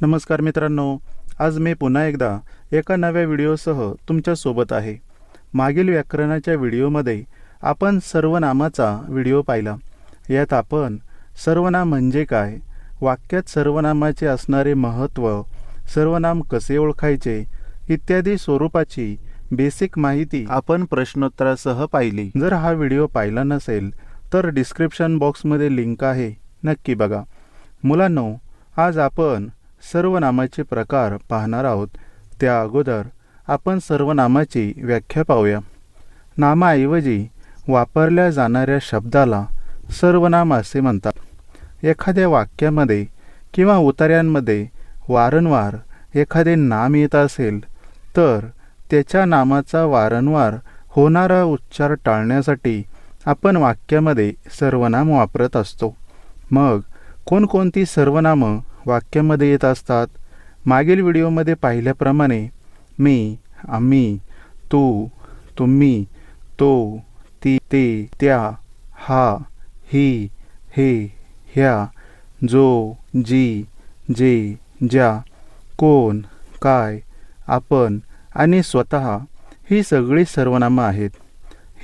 नमस्कार मित्रांनो, आज मी पुन्हा एकदा एका नव्या व्हिडिओसह तुमच्यासोबत आहे। मागील व्याकरणाच्या व्हिडिओमध्ये आपण सर्वनामाचा व्हिडिओ पाहिला। यात आपण सर्वनाम म्हणजे काय, वाक्यात सर्वनामाचे असणारे महत्त्व, सर्वनाम कसे ओळखायचे इत्यादी स्वरूपाची बेसिक माहिती आपण प्रश्नोत्तरासह पाहिली। जर हा व्हिडिओ पाहिला नसेल तर डिस्क्रिप्शन बॉक्समध्ये लिंक आहे, नक्की बघा। मुलांनो, आज आपण सर्वनामाचे प्रकार पाहणार आहोत। त्या अगोदर आपण सर्वनामाची व्याख्या पाहूया। नामाऐवजी वापरल्या जाणाऱ्या शब्दाला सर्वनाम असे म्हणतात। एखाद्या वाक्यामध्ये किंवा उतार्यांमध्ये वारंवार एखादे नाम येत असेल तर त्याच्या नामाचा वारंवार होणारा उच्चार टाळण्यासाठी आपण वाक्यामध्ये सर्वनाम वापरत असतो। मग कोणकोणती सर्वनामं वाक्यामध्ये येत असतात? मागील व्हिडिओमध्ये पाहिल्याप्रमाणे मी, आम्ही, तू, तुम्ही, तो, ती, ते, त्या, हा, ही, हे, ह्या, जो, जी, जे, ज्या, कोण, काय, आपण आणि स्वतः ही सगळी सर्वनामं आहेत।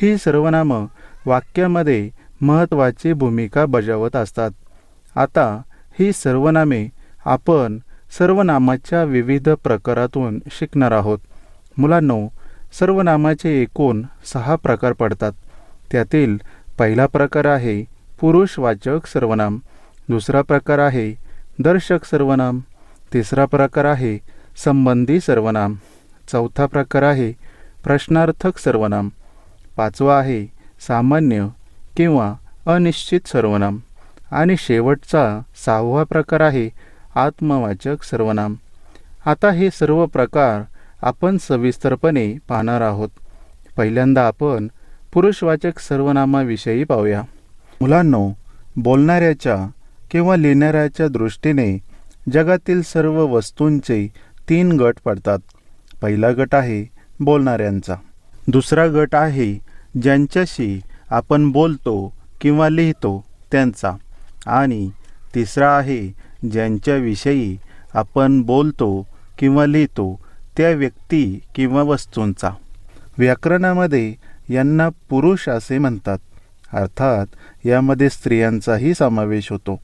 ही सर्वनामं वाक्यामध्ये महत्त्वाची भूमिका बजावत असतात। आता ही सर्वनामे आपण सर्वनामाच्या विविध प्रकारातून शिकणार आहोत। मुलांनो, सर्वनामाचे एकूण 6 प्रकार पडतात। त्यातील पहिला प्रकार आहे पुरुषवाचक सर्वनाम, दुसरा प्रकार आहे दर्शक सर्वनाम, तिसरा प्रकार आहे संबंधी सर्वनाम, चौथा प्रकार आहे प्रश्नार्थक सर्वनाम, पाचवा आहे सामान्य किंवा अनिश्चित सर्वनाम आणि शेवटचा 6वा प्रकार आहे आत्मवाचक सर्वनाम। आता हे सर्व प्रकार आपण सविस्तरपणे पाहणार आहोत। पहिल्यांदा आपण पुरुषवाचक सर्वनामाविषयी पाहूया। मुलांनो, बोलणाऱ्याच्या किंवा लिहिणाऱ्याच्या दृष्टीने जगातील सर्व वस्तूंचे 3 गट पडतात। पहिला गट आहे बोलणाऱ्यांचा, दुसरा गट आहे ज्यांच्याशी आपण बोलतो किंवा लिहितो त्यांचा, आणि तिसरा आहे ज्यांच्याविषयी आपण बोलतो किंवा लिहितो त्या व्यक्ती किंवा वस्तूंचा। व्याकरणामध्ये यांना पुरुष असे म्हणतात, अर्थात यामध्ये स्त्रियांचाही समावेश होतो।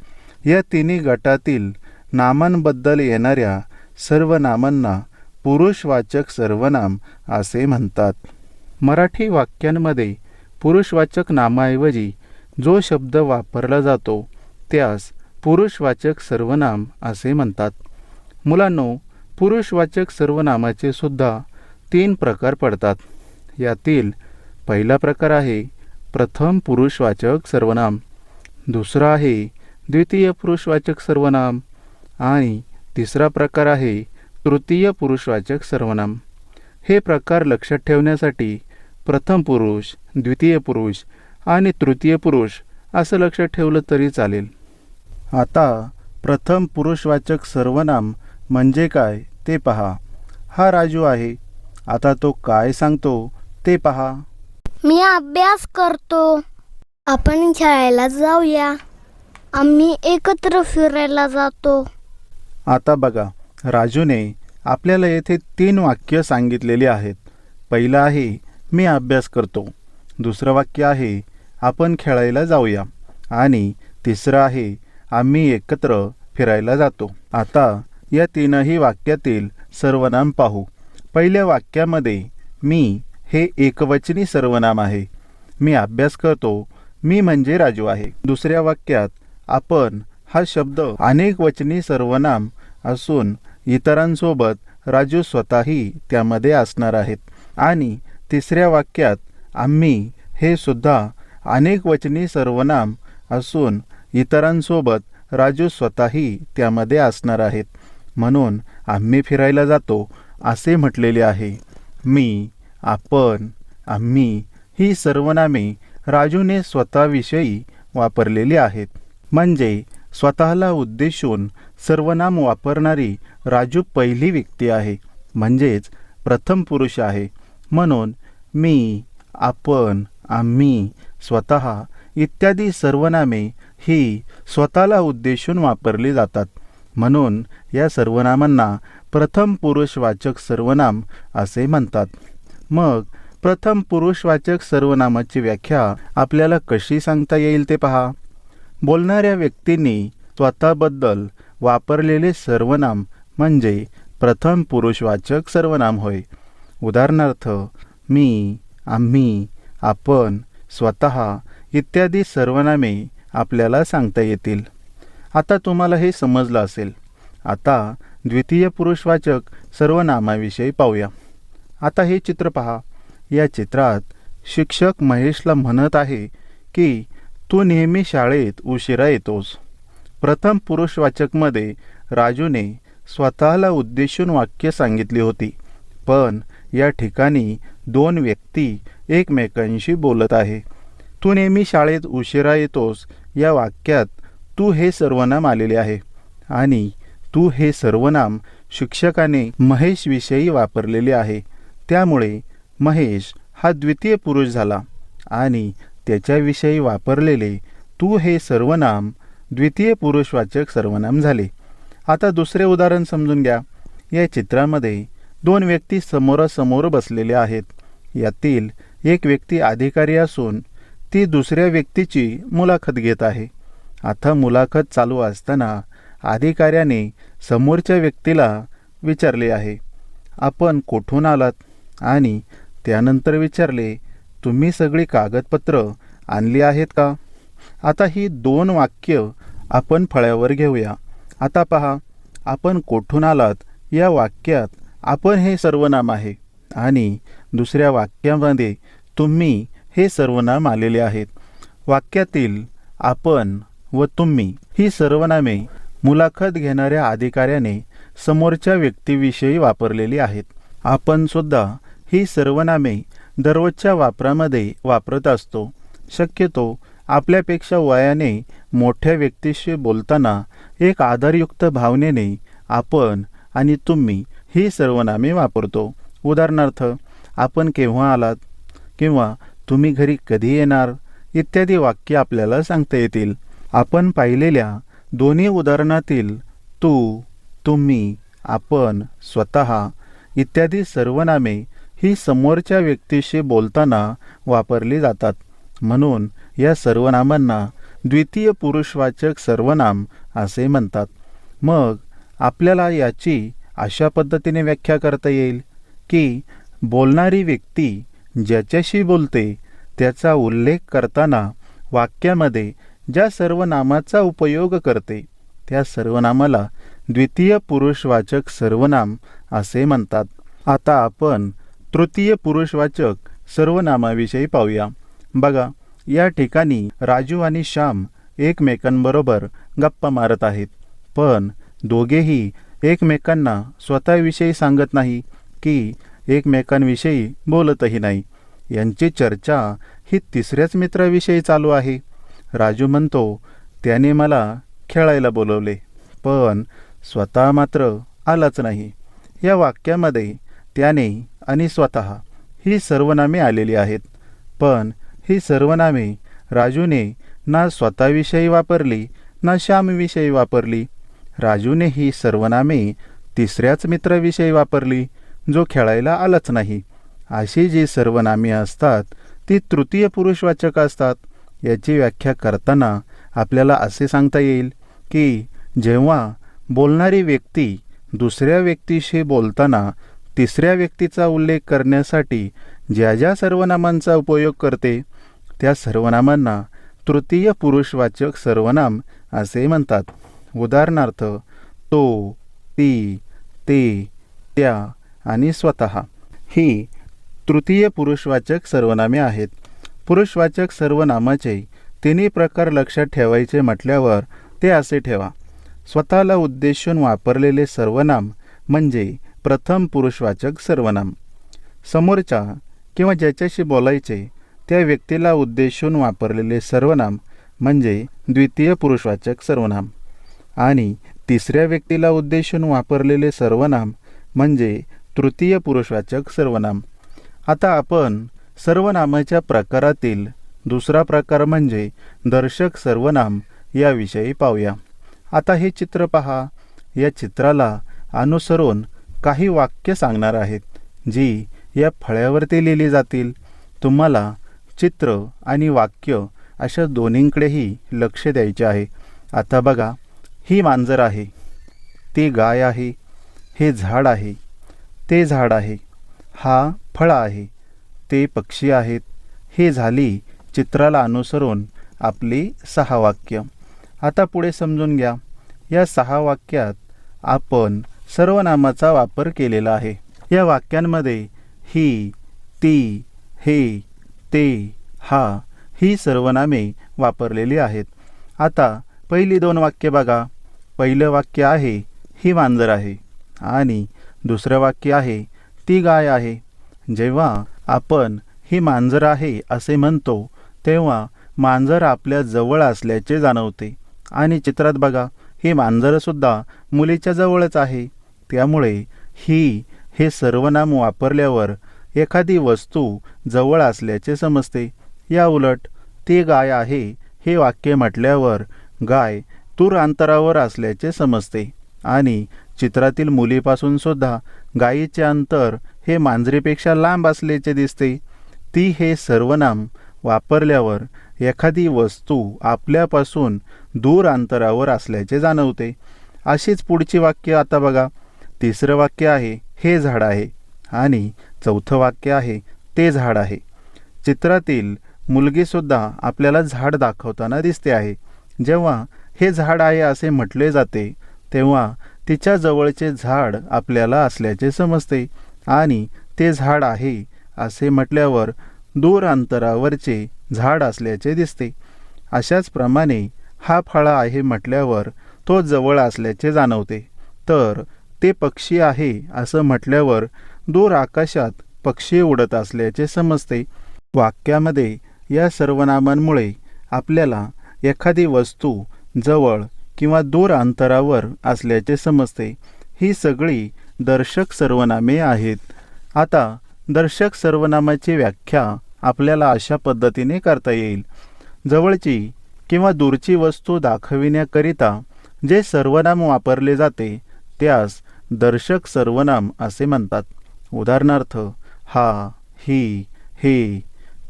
या तिन्ही गटातील नामांबद्दल येणाऱ्या सर्व नामांना पुरुषवाचक सर्वनाम असे म्हणतात। मराठी वाक्यांमध्ये पुरुषवाचक नामाऐवजी जो शब्द वापरला जातो त्यास पुरुषवाचक सर्वनाम असे म्हणतात। मुलांनो, पुरुषवाचक सर्वनामाचे सुद्धा 3 प्रकार पडतात। यातील पहिला प्रकार आहे प्रथम पुरुषवाचक सर्वनाम, दुसरा आहे द्वितीय पुरुषवाचक सर्वनाम आणि तिसरा प्रकार आहे तृतीय पुरुषवाचक सर्वनाम। हे प्रकार लक्षात ठेवण्यासाठी प्रथम पुरुष, द्वितीय पुरुष आणि तृतीय पुरुष असं लक्षात ठेवलं तरी चालेल। आता प्रथम पुरुषवाचक सर्वनाम म्हणजे काय ते पहा। हा राजू आहे, आता तो काय सांगतो ते पहा। मी अभ्यास करतो। आपण शाळेला जाऊया। आम्ही एकत्र फिरायला जातो। आता बघा, राजूने आपल्याला येथे 3 वाक्य सांगितलेली आहेत। पहिलं आहे मी अभ्यास करतो, दुसरं वाक्य आहे आपण खेळायला जाऊया आणि तिसरं आहे आम्ही एकत्र फिरायला जातो। आता या 3ही वाक्यातील सर्वनाम पाहू। पहिल्या वाक्यामध्ये मी हे एकवचनी सर्वनाम आहे। मी अभ्यास करतो, मी म्हणजे राजू आहे। दुसऱ्या वाक्यात आपण हा शब्द अनेक वचनी सर्वनाम असून इतरांसोबत राजू स्वतःही त्यामध्ये असणार आहेत। आणि तिसऱ्या वाक्यात आम्ही हे सुद्धा अनेक वचनी सर्वनाम असून इतरांसोबत राजू स्वतःही त्यामध्ये असणार आहेत। म्हणून आम्ही फिरायला जातो असे म्हटलेले आहे। मी, आपण, आम्ही ही सर्वनामे राजूने स्वतःविषयी वापरलेली आहेत। म्हणजे स्वतःला उद्देशून सर्वनाम वापरणारी राजू पहिली व्यक्ती आहे, म्हणजेच प्रथम पुरुष आहे। म्हणून मी, आपण, आम्ही, स्वतः इत्यादी सर्वनामे ही स्वतःला उद्देशून वापरली जातात म्हणून या सर्वनामांना प्रथम पुरुषवाचक सर्वनाम असे म्हणतात. मग प्रथम पुरुषवाचक सर्वनामाची व्याख्या आपल्याला कशी सांगता येईल ते पहा. बोलणाऱ्या व्यक्तींनी स्वतःबद्दल वापरलेले सर्वनाम म्हणजे प्रथम पुरुषवाचक सर्वनाम होय. उदाहरणार्थ मी, आम्ही, आपण, स्वतः इत्यादी सर्वनामे आपल्याला सांगता येतील. आता तुम्हाला हे समजलं असेल. आता द्वितीय पुरुषवाचक सर्वनामाविषयी पाहूया. आता हे चित्र पहा. या चित्रात शिक्षक महेशला म्हणत आहे की तू नेहमी शाळेत उशिरा येतोस. प्रथम पुरुषवाचकमध्ये राजूने स्वतःला उद्देशून वाक्य सांगितली होती, पण या ठिकाणी दोन व्यक्ती एकमेकांशी बोलत आहे. तू नेहमी शाळेत उशिरा येतोस या वाक्यात तू हे सर्वनाम आलेले आहे आणि तू हे सर्वनाम शिक्षकाने महेशविषयी वापरलेले आहे. त्यामुळे महेश हा द्वितीय पुरुष झाला आणि त्याच्याविषयी वापरलेले तू हे सर्वनाम द्वितीय पुरुषवाचक सर्वनाम झाले. आता दुसरे उदाहरण समजून घ्या. या चित्रामध्ये दोन व्यक्ती समोरासमोर बसलेले आहेत. यातील एक व्यक्ती अधिकारी असून ती दुसऱ्या व्यक्तीची मुलाखत घेत आहे. आता मुलाखत चालू असताना अधिकाऱ्याने समोरच्या व्यक्तीला विचारले आहे, आपण कुठून आलात? आणि त्यानंतर विचारले, तुम्ही सगळी कागदपत्र आणली आहेत का? आता ही दोन वाक्य आपण फळ्यावर घेऊया. आता पहा, आपण कुठून आलात या वाक्यात आपण हे सर्वनाम आहे आणि दुसऱ्या वाक्यामध्ये तुम्ही हे सर्वनाम आलेले आहेत. वाक्यातील आपण व तुम्ही ही सर्वनामे मुलाखत घेणाऱ्या अधिकाऱ्याने समोरच्या व्यक्तीविषयी वापरलेली आहेत. आपण सुद्धा ही सर्वनामे दररोजच्या वापरामध्ये वापरत असतो. शक्यतो आपल्यापेक्षा वयाने मोठ्या व्यक्तीशी बोलताना एक आदरयुक्त भावनेने आपण आणि तुम्ही ही सर्वनामे वापरतो. उदाहरणार्थ आपण केव्हा आलात किंवा तुम्ही घरी कधी येणार इत्यादी वाक्य आपल्याला सांगता येतील. आपण पाहिलेल्या दोन्ही उदाहरणातील तू, तुम्ही, आपण, स्वतः इत्यादी सर्वनामे ही समोरच्या व्यक्तीशी बोलताना वापरली जातात. म्हणून या सर्वनामांना द्वितीय पुरुषवाचक सर्वनाम असे म्हणतात. मग आपल्याला याची अशा पद्धतीने व्याख्या करता येईल की बोलणारी व्यक्ती ज्याच्याशी बोलते त्याचा उल्लेख करताना वाक्यामध्ये ज्या सर्वनामाचा उपयोग करते त्या सर्वनामाला द्वितीय पुरुषवाचक सर्वनाम असे म्हणतात. आता आपण तृतीय पुरुषवाचक सर्वनामाविषयी पाहूया. बघा, या ठिकाणी राजू आणि श्याम एकमेकांबरोबर गप्पा मारत आहेत, पण दोघेही एकमेकांना स्वतःविषयी सांगत नाही की एकमेकांविषयी बोलतही नाही. यांची चर्चा ही तिसऱ्याच मित्राविषयी चालू आहे. राजू म्हणतो, त्याने मला खेळायला बोलवले, पण स्वतः मात्र आलाच नाही. या वाक्यामध्ये त्याने आणि स्वतः ही सर्वनामे आलेली आहेत, पण ही सर्वनामे राजूने ना स्वतःविषयी वापरली ना श्यामविषयी वापरली. राजूने ही सर्वनामे तिसऱ्याच मित्राविषयी वापरली जो खेळायला आलाच नाही. अशी जी सर्वनामे असतात ती तृतीय पुरुषवाचक असतात. याची व्याख्या करताना आपल्याला असे सांगता येईल की जेव्हा बोलणारी व्यक्ती दुसऱ्या व्यक्तीशी बोलताना तिसऱ्या व्यक्तीचा उल्लेख करण्यासाठी ज्या ज्या सर्वनामांचा उपयोग करते त्या सर्वनामांना तृतीय पुरुषवाचक सर्वनाम असे म्हणतात. उदाहरणार्थ तो, ती, ते, त्या आणि स्वतः ही तृतीय पुरुषवाचक सर्वनामे आहेत. पुरुषवाचक सर्वनामाचे तिन्ही प्रकार लक्षात ठेवायचे म्हटल्यावर ते असे ठेवा. स्वतःला उद्देशून वापरलेले सर्वनाम म्हणजे प्रथम पुरुषवाचक सर्वनाम. समोरच्या किंवा ज्याच्याशी बोलायचे त्या व्यक्तीला उद्देशून वापरलेले सर्वनाम म्हणजे द्वितीय पुरुषवाचक सर्वनाम आणि तिसऱ्या व्यक्तीला उद्देशून वापरलेले सर्वनाम म्हणजे तृतीय पुरुषवाचक सर्वनाम. आता आपण सर्वनामाच्या प्रकारातील दुसरा प्रकार म्हणजे दर्शक सर्वनाम याविषयी पाहूया. आता हे चित्र पहा. या चित्राला अनुसरून काही वाक्य सांगणार आहेत, जी या फळ्यावरती लिहिली जातील. तुम्हाला चित्र आणि वाक्य अशा दोन्हींकडेही लक्ष द्यायचे आहे. आता बघा, ही मांजर आहे, ती गाय आहे, हे झाड आहे, ते झाड आहे, हा फळ आहे, ते पक्षी आहेत. हे झाली चित्राला अनुसरून आपली 6 वाक्य. आता पुढे समजून घ्या. या 6 वाक्यात आपण सर्वनामाचा वापर केलेला आहे. या वाक्यांमध्ये ही, ती, हे, ते, हा ही सर्वनामे वापरलेली आहेत. आता पहिली 2 वाक्य बघा. पहिलं वाक्य आहे, ही मांजर आहे, आणि दुसरं वाक्य आहे, ती गाय आहे. जेव्हा आपण ही मांजर आहे असे म्हणतो, तेव्हा मांजर आपल्या जवळ असल्याचे जाणवते. आणि चित्रात बघा, ही मांजरसुद्धा मुलीच्या जवळच आहे. त्यामुळे ही हे सर्वनाम वापरल्यावर एखादी वस्तू जवळ असल्याचे समजते. या उलट ती गाय आहे हे वाक्य म्हटल्यावर गाय दूर अंतरावर असल्याचे समजते. आणि चित्रातील मुलीपासून सुद्धा गायीचे अंतर हे मांजरीपेक्षा लांब असल्याचे दिसते. ती हे सर्वनाम वापरल्यावर एखादी वस्तू आपल्यापासून दूर अंतरावर असल्याचे जाणवते. अशीच पुढची वाक्य आता बघा. तिसरं वाक्य आहे, हे झाड आहे, आणि चौथं वाक्य आहे, ते झाड आहे. चित्रातील मुलगीसुद्धा आपल्याला झाड दाखवताना दिसते आहे. जेव्हा हे झाड आहे असे म्हटले जाते, तेव्हा तिच्या जवळचे झाड आपल्याला असल्याचे समजते. आणि ते झाड आहे असे म्हटल्यावर दूर अंतरावरचे झाड असल्याचे दिसते. अशाच प्रमाणे हा फळा आहे म्हटल्यावर तो जवळ असल्याचे जाणवते. तर ते पक्षी आहे असं म्हटल्यावर दूर आकाशात पक्षी उडत असल्याचे समजते. वाक्यामध्ये या सर्वनामांमुळे आपल्याला एखादी वस्तू जवळ किंवा दूर अंतरावर असल्याचे समजते. ही सगळी दर्शक सर्वनामे आहेत. आता दर्शक सर्वनामाची व्याख्या आपल्याला अशा पद्धतीने करता येईल. जवळची किंवा दूरची वस्तू दाखविण्याकरिता जे सर्वनाम वापरले जाते त्यास दर्शक सर्वनाम असे म्हणतात. उदाहरणार्थ, हा, ही, हे,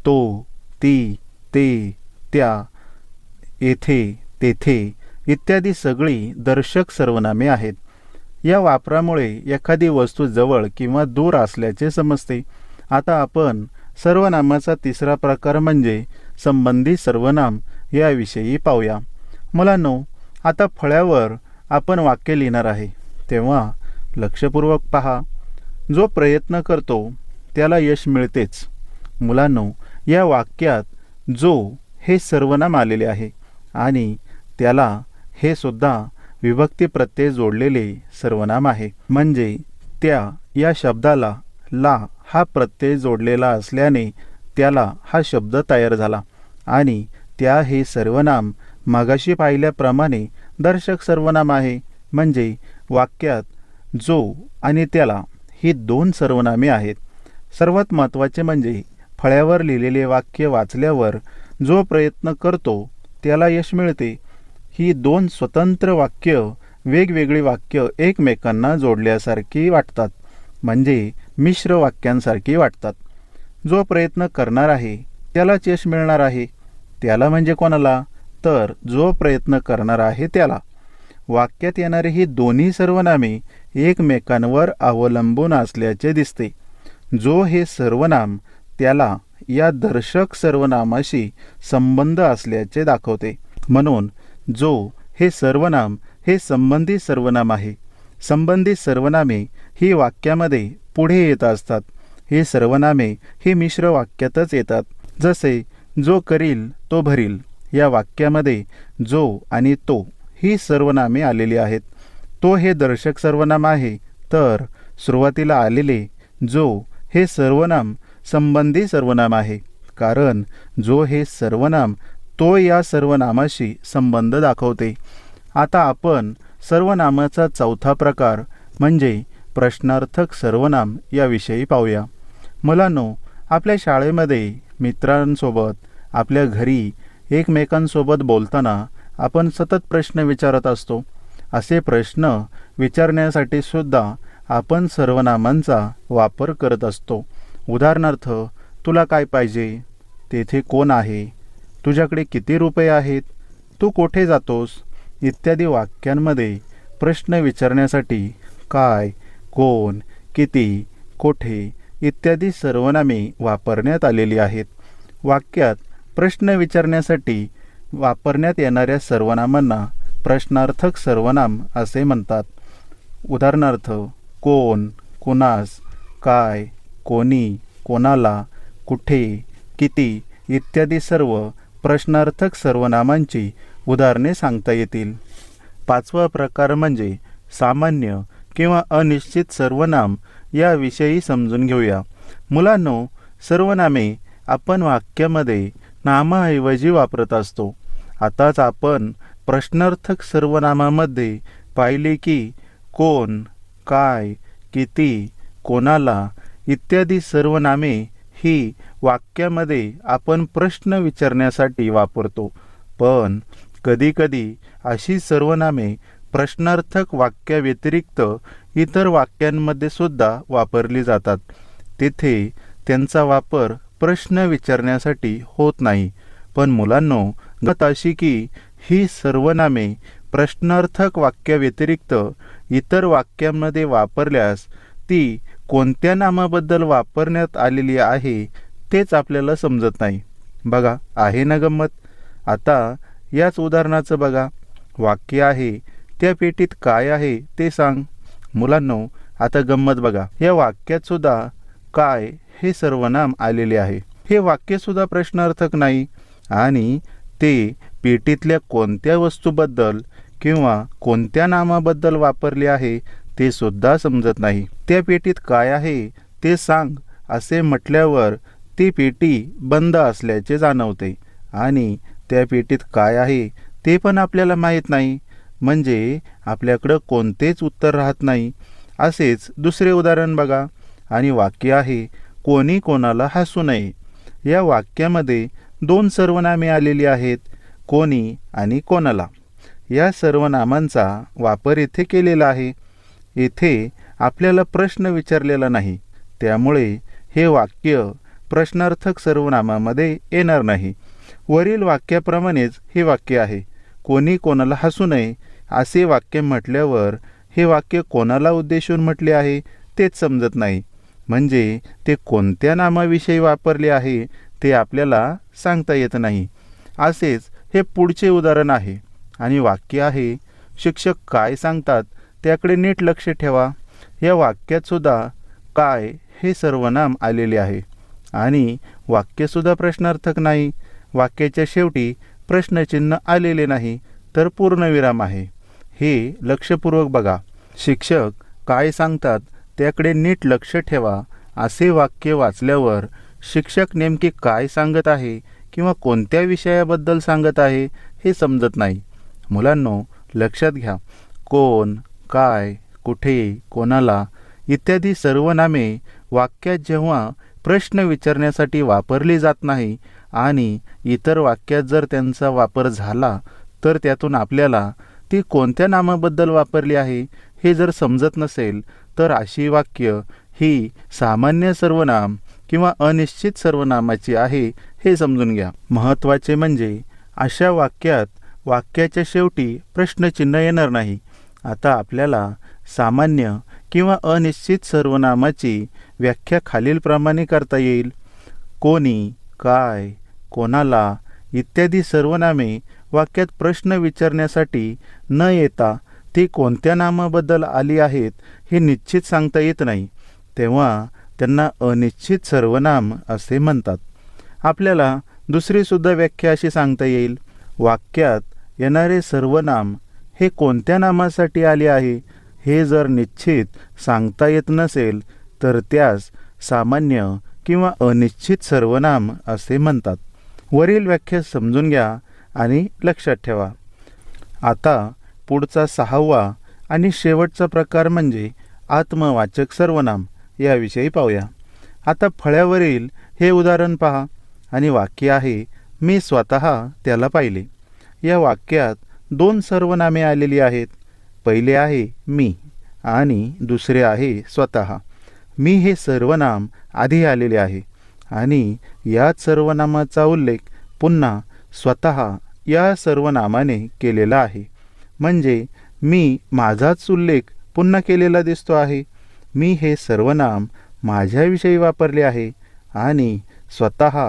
तो, ती, ते, त्या, येथे, तेथे इत्यादी सगळी दर्शक सर्वनामे आहेत. या वापरामुळे एखादी वस्तू जवळ किंवा दूर असल्याचे समजते. आता आपण सर्वनामाचा तिसरा प्रकार म्हणजे संबंधी सर्वनाम याविषयी पाहूया. मुलांनो, आता फळ्यावर आपण वाक्य लिहिणार आहे, तेव्हा लक्षपूर्वक पहा. जो प्रयत्न करतो त्याला यश मिळतेच. मुलांनो, या वाक्यात जो हे सर्वनाम आलेले आहे आणि त्याला हे सुद्धा विभक्ती प्रत्यय जोडलेले सर्वनाम आहे. म्हणजे त्या या शब्दाला ला हा प्रत्यय जोडलेला असल्याने त्याला हा शब्द तयार झाला. आणि त्या हे सर्वनाम मागाशी पाहिल्याप्रमाणे दर्शक सर्वनाम आहे. म्हणजे वाक्यात जो आणि त्याला ही 2 सर्वनामे आहेत. सर्वात महत्त्वाचे म्हणजे फळ्यावर लिहिलेले वाक्य वाचल्यावर जो प्रयत्न करतो त्याला यश मिळते. ही 2 स्वतंत्र वाक्य वेगवेगळी वाक्य एकमेकांना जोडल्यासारखी वाटतात, म्हणजे मिश्र वाक्यांसारखी वाटतात. जो प्रयत्न करणार आहे त्यालाच यश मिळणार आहे. त्याला म्हणजे कोणाला? तर जो प्रयत्न करणार आहे त्याला. वाक्यात येणारी ही दोन्ही सर्वनामे एकमेकांवर अवलंबून असल्याचे दिसते. जो हे सर्वनाम त्याला या दर्शक सर्वनामाशी संबंध असल्याचे दाखवते. म्हणून जो हे सर्वनाम हे संबंधी सर्वनाम आहे. संबंधी सर्वनामे ही वाक्यामध्ये पुढे येत असतात. हे सर्वनामे ही मिश्र वाक्यातच येतात. जसे जो करील तो भरील या वाक्यामध्ये जो आणि तो ही सर्वनामे आलेली आहेत. तो हे दर्शक सर्वनाम आहे, तर सुरुवातीला आलेले जो हे सर्वनाम संबंधी सर्वनाम आहे, कारण जो हे सर्वनाम तो या सर्वनामाशी संबंध दाखवते. आता आपण सर्वनामाचा चौथा प्रकार म्हणजे प्रश्नार्थक सर्वनाम याविषयी पाहूया. मुलांनो, आपल्या शाळेमध्ये मित्रांसोबत, आपल्या घरी एकमेकांसोबत बोलताना आपण सतत प्रश्न विचारत असतो. असे प्रश्न विचारण्यासाठी सुद्धा आपण सर्वनामांचा वापर करत असतो. उदाहरणार्थ, तुला काय पाहिजे, तेथे कोण आहे, तुझ्याकडे किती रुपये आहेत, तू कोठे जातोस इत्यादी वाक्यांमध्ये प्रश्न विचारण्यासाठी काय, कोण, किती, कोठे इत्यादी सर्वनामे वापरण्यात आलेली आहेत. वाक्यात प्रश्न विचारण्यासाठी वापरण्यात येणाऱ्या सर्वनामांना प्रश्नार्थक सर्वनाम असे म्हणतात. उदाहरणार्थ, कोण, कुणास, काय, कोणी, कोणाला, कुठे, किती इत्यादी सर्व प्रश्नार्थक सर्वनामांची उदाहरणे सांगता येतील. पाचवा प्रकार म्हणजे सामान्य किंवा अनिश्चित सर्वनाम याविषयी समजून घेऊया. मुलांनो, सर्वनामे आपण वाक्यामध्ये नामाऐवजी वापरत असतो. आताच आपण प्रश्नार्थक सर्वनामामध्ये पाहिले की कोण, काय, किती, कोणाला इत्यादी सर्वनामे ही वाक्यामध्ये आपण प्रश्न विचारण्यासाठी वापरतो. पण कधीकधी अशी सर्वनामे प्रश्नार्थक वाक्याव्यतिरिक्त इतर वाक्यांमध्ये सुद्धा वापरली जातात. तेथे त्यांचा वापर प्रश्न विचारण्यासाठी होत नाही. पण मुलांनो, गत अशी की ही सर्वनामे प्रश्नार्थक वाक्याव्यतिरिक्त इतर वाक्यांमध्ये वापरल्यास ती कोणत्या नामाबद्दल वापरण्यात आलेली आहे तेच आपल्याला समजत नाही. बघा, आहे ना गंमत. आता याच उदाहरणाचं बघा. वाक्य आहे, त्या पेटीत काय आहे ते सांग. मुलांनो, आता गंमत बघा. या वाक्यात सुद्धा काय हे सर्वनाम आलेले आहे. हे वाक्य सुद्धा प्रश्नार्थक नाही आणि ते पेटीतल्या कोणत्या वस्तूबद्दल किंवा कोणत्या नामाबद्दल वापरले आहे ते सुद्धा समजत नाही. त्या पेटीत काय आहे ते सांग असे म्हटल्यावर ती पेटी बंद असल्याचे जाणवते आणि त्या पेटीत काय आहे ते पण आपल्याला माहीत नाही. म्हणजे आपल्याकडं कोणतेच उत्तर राहत नाही. असेच दुसरे उदाहरण बघा. आणि वाक्य आहे, कोणी कोणाला हसू नये. या वाक्यामध्ये दोन सर्वनामे आलेली आहेत, कोणी आणि कोणाला. या सर्वनामांचा वापर येथे केलेला आहे. येथे आपल्याला प्रश्न विचारलेला नाही, त्यामुळे हे वाक्य प्रश्नार्थक सर्वनामामध्ये येणार नाही. वरील वाक्याप्रमाणेच हे वाक्य आहे. कोणी कोणाला हसू नये असे वाक्य म्हटल्यावर हे वाक्य कोणाला उद्देशून म्हटले आहे तेच समजत नाही. म्हणजे ते कोणत्या नामाविषयी वापरले आहे ते आपल्याला सांगता येत नाही. असेच हे पुढचे उदाहरण आहे. आणि वाक्य आहे, शिक्षक काय सांगतात त्याकडे नीट लक्ष ठेवा. या वाक्यात सुद्धा काय हे सर्वनाम आलेले आहे आणि वाक्यसुद्धा प्रश्नार्थक नाही. वाक्याच्या शेवटी प्रश्नचिन्ह आलेले नाही, तर पूर्णविराम आहे. हे लक्षपूर्वक बघा. शिक्षक काय सांगतात त्याकडे नीट लक्ष ठेवा असे वाक्य वाचल्यावर शिक्षक नेमके काय सांगत आहे किंवा कोणत्या विषयाबद्दल सांगत आहे हे समजत नाही. मुलांनो, लक्षात घ्या. कोण, काय, कुठे, कोणाला इत्यादी सर्वनामे वाक्यात जेव्हा प्रश्न विचारण्यासाठी वापरली जात नाही आणि इतर वाक्यात जर त्यांचा वापर झाला तर त्यातून आपल्याला ती कोणत्या नामाबद्दल वापरली आहे हे जर समजत नसेल तर अशी वाक्य ही सामान्य सर्वनाम किंवा अनिश्चित सर्वनामाची आहे हे समजून घ्या. महत्त्वाचे म्हणजे अशा वाक्यात वाक्याच्या शेवटी प्रश्नचिन्ह येणार नाही. आता आपल्याला सामान्य किंवा अनिश्चित सर्वनामाची व्याख्या खालीलप्रमाणे करता येईल. कोणी, काय, कोणाला इत्यादी सर्वनामे वाक्यात प्रश्न विचारण्यासाठी न येता ती कोणत्या नामाबद्दल आली आहेत हे निश्चित सांगता येत नाही, तेव्हा त्यांना अनिश्चित सर्वनाम असे म्हणतात. आपल्याला दुसरीसुद्धा व्याख्या अशी सांगता येईल. वाक्यात येणारे सर्वनाम हे कोणत्या नामासाठी आले आहे हे जर निश्चित सांगता येत नसेल तर त्यास सामान्य किंवा अनिश्चित सर्वनाम असे म्हणतात. वरील व्याख्या समजून घ्या आणि लक्षात ठेवा. आता पुढचा 6वा आणि शेवटचा प्रकार म्हणजे आत्मवाचक सर्वनाम याविषयी पाहूया. आता फळ्यावरील हे उदाहरण पहा आणि वाक्य आहे, मी स्वतः त्याला पाहिले. या वाक्यात दोन सर्वनामे आलेली आहेत. पहिले आहे मी आणि दुसरे आहे स्वतः. मी हे सर्वनाम आधी आलेले आहे आणि याच सर्वनामाचा उल्लेख पुन्हा स्वतः या सर्वनामाने केलेला आहे. म्हणजे मी माझाच उल्लेख पुन्हा केलेला दिसतो आहे. मी हे सर्वनाम माझ्याविषयी वापरले आहे आणि स्वतः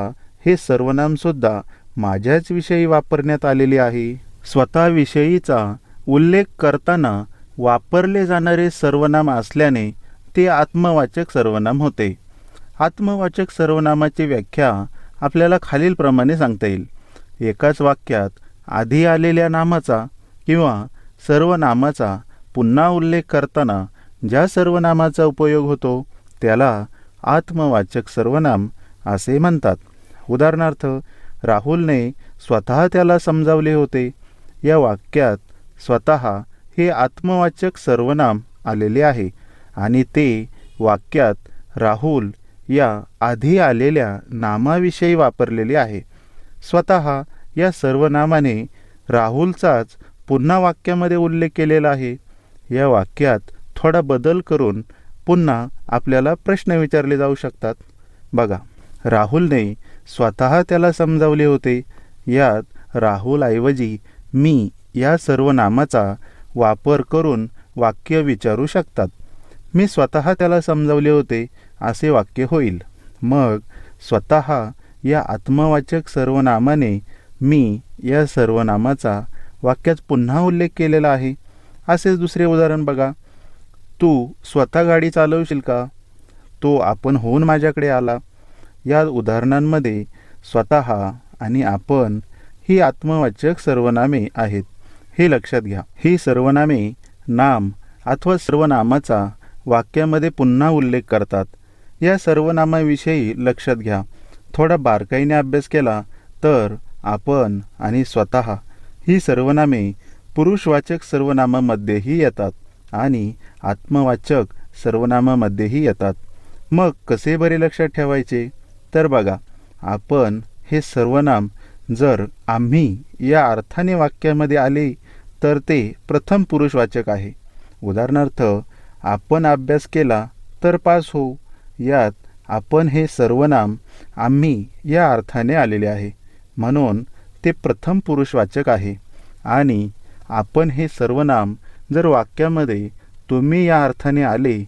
हे सर्वनामसुद्धा माझ्याच विषयी वापरण्यात आलेले आहे. स्वतःविषयीचा उल्लेख करताना वापरले जाणारे सर्वनाम असल्याने ते आत्मवाचक सर्वनाम होते. आत्मवाचक सर्वनामाची व्याख्या आपल्याला खालीलप्रमाणे सांगता येईल. एकाच वाक्यात आधी आलेल्या नामाचा किंवा सर्वनामाचा पुन्हा उल्लेख करताना ज्या सर्वनामाचा उपयोग होतो त्याला आत्मवाचक सर्वनाम असे म्हणतात. उदाहरणार्थ, राहुलने स्वतः त्याला समजावले होते. या वाक्यात स्वतः हे आत्मवाचक सर्वनाम आलेले आहे आणि ते वाक्यात राहुल या आधी आलेल्या नामाविषयी वापरलेले आहे. स्वतः या सर्वनामाने राहुलचाच पुन्हा वाक्यामध्ये उल्लेख केलेला आहे. या वाक्यात थोडा बदल करून पुन्हा आपल्याला प्रश्न विचारले जाऊ शकतात. बघा, राहुलने स्वतः त्याला समजावले होते. यात राहुलऐवजी मी या सर्वनामाचा वापर करून वाक्य विचारू शकतात. मी स्वतः त्याला समजावले होते असे वाक्य होईल. मग स्वतः या आत्मवाचक सर्वनामाने मी या सर्वनामाचा वाक्यात पुन्हा उल्लेख केलेला आहे. असेच दुसरे उदाहरण बघा. तू स्वतः गाडी चालवशील का? तो आपण होऊन माझ्याकडे आला. या उदाहरणांमध्ये स्वतः आणि आपण ही आत्मवाचक सर्वनामे आहेत हे लक्षात घ्या. ही सर्वनामे नाम अथवा सर्वनामाचा वाक्यामध्ये पुन्हा उल्लेख करतात. या सर्वनामाविषयी लक्षात घ्या. थोडा बारकाईने अभ्यास केला तर आपण आणि स्वतः ही सर्वनामे पुरुषवाचक सर्वनामामध्येही येतात आणि आत्मवाचक सर्वनामामध्येही येतात. मग कसे बरे लक्षात ठेवायचे? तर बघा, आपण हे सर्वनाम जर आम्ही या अर्थाने वाक्यामध्ये आले तर ते प्रथम पुरुषवाचक आहे. उदाहरणार्थ, आपण अभ्यास केला तर पास होऊ. यात आपण हे सर्वनाम आम्ही या अर्थाने आलेले आहे म्हणून ते प्रथम पुरुषवाचक आहे. आणि आपण हे सर्वनाम जर वाक्यामध्ये तुम्ही या अर्थाने आले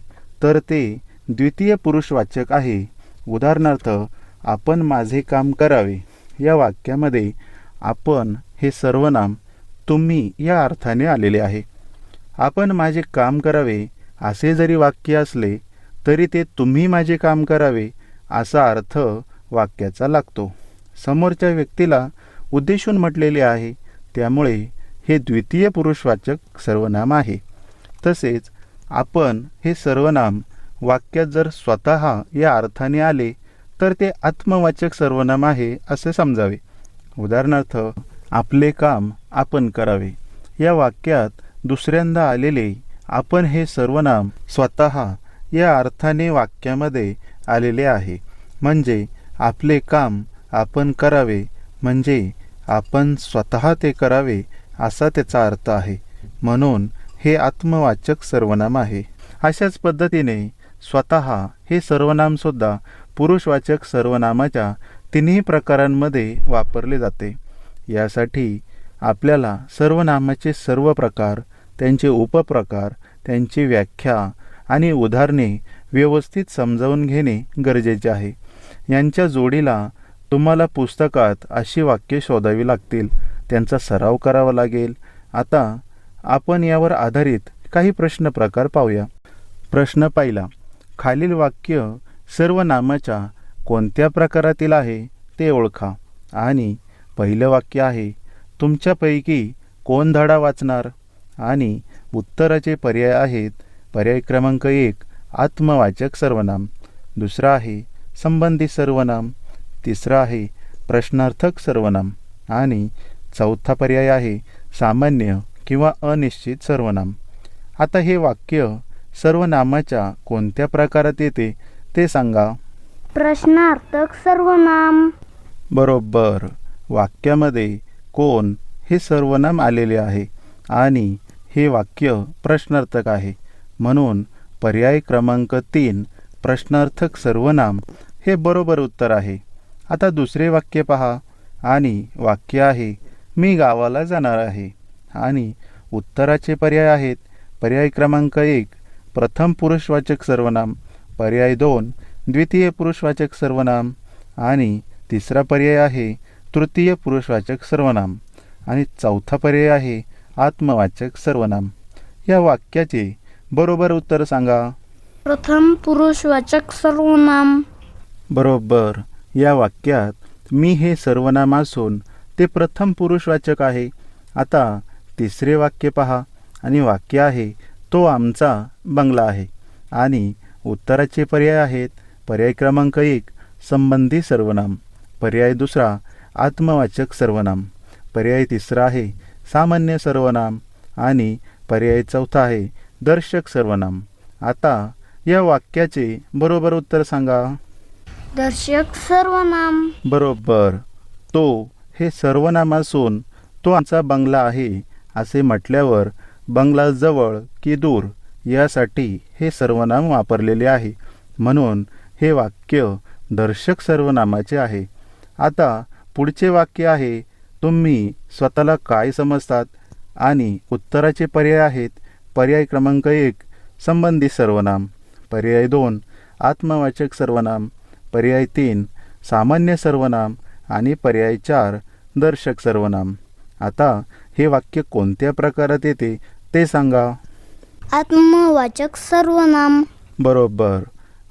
तर ते द्वितीय पुरुषवाचक आहे. उदाहरणार्थ, आपण माझे काम करावे या वाक्यामध्ये आपण हे सर्वनाम तुम्ही या अर्थाने आलेले आहे. आपण माझे काम करावे असे जरी वाक्य असले तरी ते तुम्ही माझे काम करावे असा अर्थ वाक्याचा लागतो. समोरच्या व्यक्तीला उद्देशून म्हटलेले आहे त्यामुळे हे द्वितीय पुरुषवाचक सर्वनाम आहे. तसेच आपण हे सर्वनाम वाक्यात जर स्वतः या अर्थाने आले तर ते आत्मवाचक सर्वनाम आहे असे समजावे. उदाहरणार्थ, आपले काम आपण करावे या वाक्यात दुसऱ्यांदा आलेले आपण हे सर्वनाम स्वतः या अर्थाने वाक्यामध्ये आलेले आहे. म्हणजे आपले काम आपण करावे म्हणजे आपण स्वतः ते करावे असा त्याचा अर्थ आहे. म्हणून हे आत्मवाचक सर्वनाम आहे. अशाच पद्धतीने स्वतः हे सर्वनामसुद्धा पुरुषवाचक सर्वनामाच्या तिन्ही प्रकारांमध्ये वापरले जाते. यासाठी आपल्याला सर्वनामाचे सर्व प्रकार, त्यांचे उपप्रकार, त्यांची व्याख्या आणि उदाहरणे व्यवस्थित समजावून घेणे गरजेचे आहे. यांच्या जोडीला तुम्हाला पुस्तकात अशी वाक्ये शोधावी लागतील, त्यांचा सराव करावा लागेल. आता आपण यावर आधारित काही प्रश्न प्रकार पाहूया. प्रश्न पहिला, खालील वाक्य सर्वनामाच्या कोणत्या प्रकारातील आहे ते ओळखा. आणि पहिलं वाक्य आहे, तुमच्यापैकी कोण धडा वाचणार? आणि उत्तराचे पर्याय आहेत. पर्याय क्रमांक 1 आत्मवाचक सर्वनाम, दुसरा आहे संबंधी सर्वनाम, तिसरा आहे प्रश्नार्थक सर्वनाम आणि चौथा पर्याय आहे सामान्य किंवा अनिश्चित सर्वनाम. आता हे वाक्य सर्वनामाच्या कोणत्या प्रकारात येते ते सांगा. प्रश्नार्थक सर्वनाम. बरोबर. वाक्यामध्ये कोण हे सर्वनाम आलेले आहे आणि हे वाक्य प्रश्नार्थक आहे म्हणून पर्याय क्रमांक 3 प्रश्नार्थक सर्वनाम हे बरोबर उत्तर आहे. आता दुसरे वाक्य पहा आणि वाक्य आहे मी गावाला जाणार आहे आणि उत्तराचे पर्याय आहेत पर्याय क्रमांक 1 प्रथम पुरुषवाचक सर्वनाम, पर्याय 2 द्वितीय पुरुषवाचक सर्वनाम आणि तिसरा पर्याय आहे तृतीय पुरुषवाचक सर्वनाम आणि चौथा पर्याय आहे आत्मवाचक सर्वनाम. या वाक्याचे बरोबर उत्तर सांगा. प्रथम पुरुषवाचक सर्वनाम. बरोबर. या वाक्यात मी हे सर्वनाम असून ते प्रथम पुरुषवाचक आहे. आता तिसरे वाक्य पहा आणि वाक्य आहे तो आमचा बंगला आहे आणि उत्तराचे पर्याय आहेत पर्याय क्रमांक 1 संबंधी सर्वनाम, पर्याय दुसरा आत्मवाचक सर्वनाम, पर्याय तिसरा आहे सामान्य सर्वनाम आणि पर्याय चौथा आहे दर्शक सर्वनाम. आता या वाक्याचे बरोबर उत्तर सांगा. दर्शक सर्वनाम. बरोबर. तो हे सर्वनाम असून तो आमचा बंगला आहे असे म्हटल्यावर बंगला जवळ की दूर यासाठी हे सर्वनाम वापरलेले आहे, म्हणून हे वाक्य दर्शक सर्वनामाचे आहे. आता पुढचे वाक्य आहे तुम्ही स्वतःला काय समजतात आणि उत्तराचे पर्याय आहेत पर्याय क्रमांक 1 संबंधी सर्वनाम, पर्याय 2 आत्मवाचक सर्वनाम, पर्याय 3 सामान्य सर्वनाम आणि पर्याय 4 दर्शक सर्वनाम. आता हे वाक्य कोणत्या प्रकारात येते ते सांगा. आत्मवाचक सर्वनाम. बरोबर.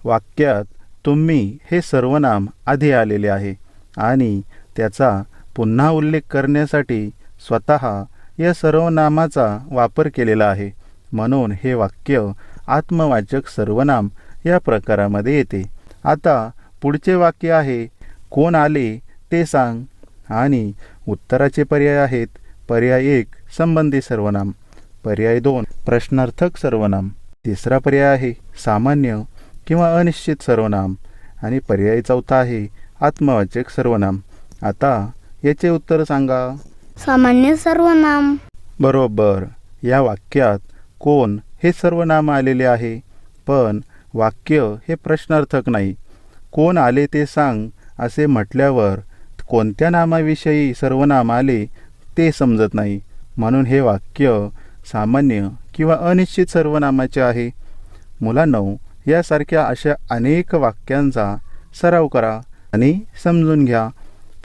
वाक्यात तुम्ही हे सर्वनाम आधी आलेले आहे आणि त्याचा पुन्हा उल्लेख करण्यासाठी स्वतः या सर्वनामाचा वापर केलेला आहे, म्हणून हे वाक्य आत्मवाचक सर्वनाम या प्रकारामध्ये येते. आता पुढचे वाक्य आहे कोण आले ते सांग आणि उत्तराचे पर्याय आहेत पर्याय 1 संबंधी सर्वनाम, पर्याय 2 प्रश्नार्थक सर्वनाम, तिसरा पर्याय आहे सामान्य किंवा अनिश्चित सर्वनाम आणि पर्याय चौथा आहे आत्मवाचक सर्वनाम. आता याचे उत्तर सांगा. सामान्य सर्वनाम. बरोबर. या वाक्यात कोण हे सर्वनाम आलेले आहे, पण वाक्य हे प्रश्नार्थक नाही. कोण आले ते सांग असे म्हटल्यावर कोणत्या नामाविषयी सर्वनाम आले ते समजत नाही, म्हणून हे वाक्य सामान्य किंवा अनिश्चित सर्वनामाचे आहे. मुलांनो, यासारख्या अशा अनेक वाक्यांचा सराव करा आणि समजून घ्या.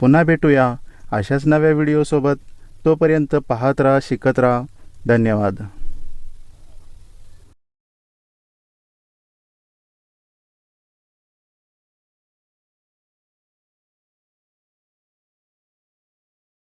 पुन्हा भेटूया अशाच नव्या व्हिडिओसोबत. तोपर्यंत पाहत राहा, शिकत राहा. धन्यवाद.